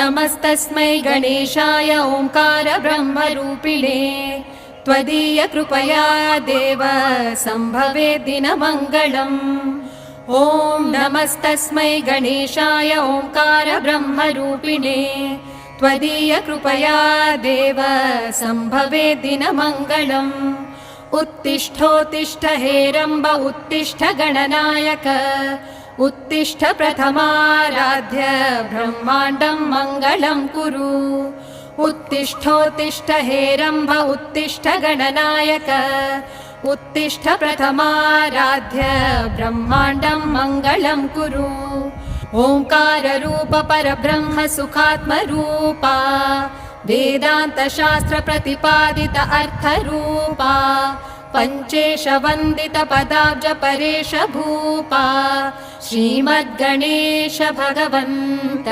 नमस्तस्मै गणेशाय ओंकार ब्रह्मरूपिणे त्वदीय कृपया देव संभवे दिनमङ्गलम्। ॐ नमस्तस्मै गणेशाय ओंकार ब्रह्मरूपिणे त्वदीय कृपया देव संभवे दिनमङ्गलम्। उत्तिष्ठोत्तिष्ठ हेरम्ब उत्तिष्ठ गणनायक उत्तिष्ठ प्रथमाराध्य ब्रह्माण्डं मङ्गलं कुरु। उत्तिष्ठोत्तिष्ठ हेरम्ब उत्तिष्ठ गणनायक उत्तिष्ठ प्रथमाराध्य ब्रह्माण्डं मङ्गलं कुरु। ओंकार रूप परब्रह्म सुखात्मरूपा वेदांत शास्त्र प्रतिपादित अर्थरूपा पंचेश वंदित पदाब्ज परेश भूपा श्रीमद्गणेश भगवन्त